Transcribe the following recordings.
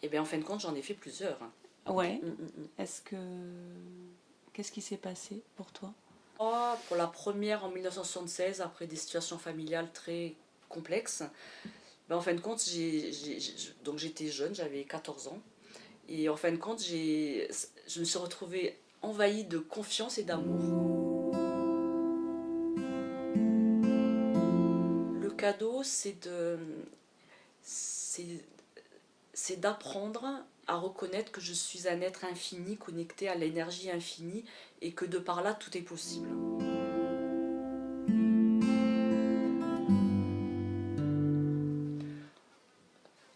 Et bien en fin de compte, j'en ai fait plusieurs. Ouais. Mm, mm, mm. Qu'est-ce qui s'est passé pour toi? Oh, pour la première en 1976, après des situations familiales très complexes, ben, en fin de compte, donc j'étais jeune, j'avais 14 ans. Et en fin de compte, je me suis retrouvée envahie de confiance et d'amour. Le cadeau, c'est c'est d'apprendre à reconnaître que je suis un être infini, connecté à l'énergie infinie, et que de par là, tout est possible.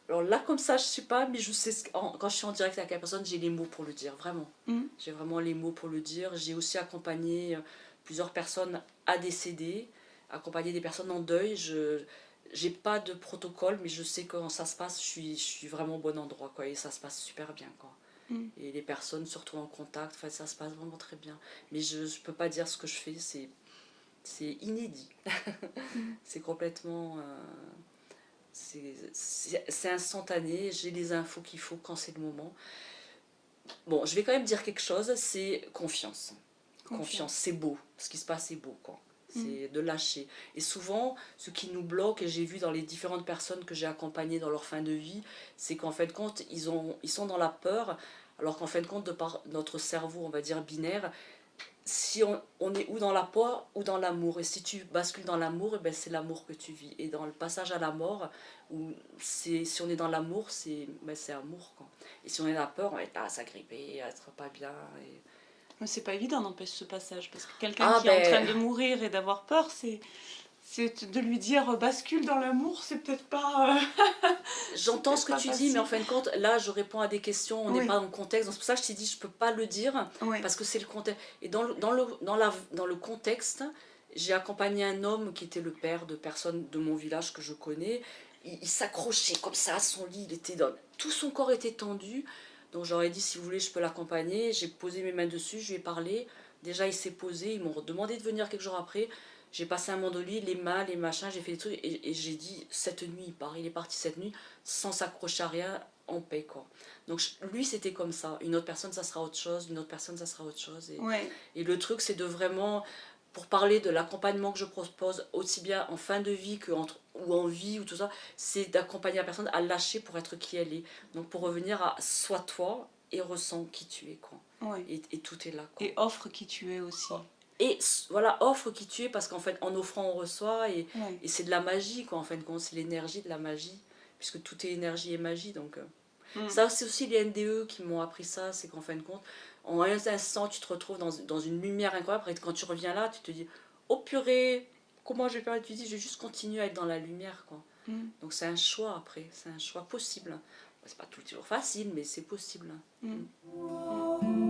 Alors là, comme ça, je sais pas, mais je sais, quand je suis en direct avec la personne, j'ai les mots pour le dire, vraiment. Mm. J'ai vraiment les mots pour le dire. J'ai aussi accompagné plusieurs personnes à décéder, accompagné des personnes en deuil. Je J'ai pas de protocole, mais je sais que quand ça se passe, je suis vraiment au bon endroit, quoi, et ça se passe super bien, quoi. Mm. Et les personnes, surtout en contact, enfin, ça se passe vraiment très bien. Mais je peux pas dire ce que je fais, c'est inédit. Mm. C'est complètement... c'est instantané, j'ai les infos qu'il faut quand c'est le moment. Bon, je vais quand même dire quelque chose, c'est confiance. Confiance, c'est beau. Ce qui se passe, c'est beau, quoi. C'est de lâcher. Et souvent, ce qui nous bloque, et j'ai vu dans les différentes personnes que j'ai accompagnées dans leur fin de vie, c'est qu'en fin de compte, ils sont dans la peur, alors qu'en fin de compte, de par notre cerveau, on va dire binaire, si on est ou dans la peur ou dans l'amour. Et si tu bascules dans l'amour, eh ben c'est l'amour que tu vis. Et dans le passage à la mort, si on est dans l'amour, c'est amour, quoi. Et si on est dans la peur, on va être là à s'agripper, à être pas bien. Mais c'est pas évident, n'empêche, ce passage, parce que quelqu'un Ah qui est en train ben, de mourir et d'avoir peur, c'est de lui dire bascule dans l'amour, c'est peut-être pas, c'est j'entends ce peut-être que pas tu dis, mais en facile. fin de compte, là, je réponds à des questions, on n'est Oui, pas dans le contexte. Donc c'est pour ça que je t'ai dit, je peux pas le dire, oui. parce que c'est le contexte. Et dans le contexte, j'ai accompagné un homme qui était le père de personnes de mon village que je connais. Il s'accrochait comme ça à son lit, tout son corps était tendu. Donc j'aurais dit, si vous voulez, je peux l'accompagner. J'ai posé mes mains dessus, je lui ai parlé. Déjà, il s'est posé, ils m'ont demandé de venir quelques jours après. J'ai passé un moment de lui, les mains, les machins, j'ai fait des trucs, et j'ai dit, cette nuit, il part. Il est parti cette nuit, sans s'accrocher à rien, en paix, quoi. Donc lui, c'était comme ça. Une autre personne, ça sera autre chose. Une autre personne, ça sera autre chose. Ouais. Et le truc, c'est de vraiment, pour parler de l'accompagnement que je propose, aussi bien en fin de vie ou en vie, ou tout ça, c'est d'accompagner la personne à lâcher pour être qui elle est. Donc pour revenir à sois toi et ressens qui tu es, quoi. Ouais. Et tout est là, quoi. Et offre qui tu es aussi. Et voilà, offre qui tu es, parce qu'en fait, en offrant, on reçoit, Ouais. et c'est de la magie, quoi, en fin de compte, c'est l'énergie de la magie, puisque tout est énergie et magie, donc... Mm. Ça, c'est aussi les NDE qui m'ont appris ça, c'est qu'en fin de compte, en un instant, tu te retrouves dans une lumière incroyable, et quand tu reviens là, tu te dis, oh purée, comment je vais faire? Tu dis, je vais juste continuer à être dans la lumière, quoi. Mm. Donc c'est un choix après, c'est un choix possible. C'est pas toujours facile, mais c'est possible. Mm. Mm. Mm.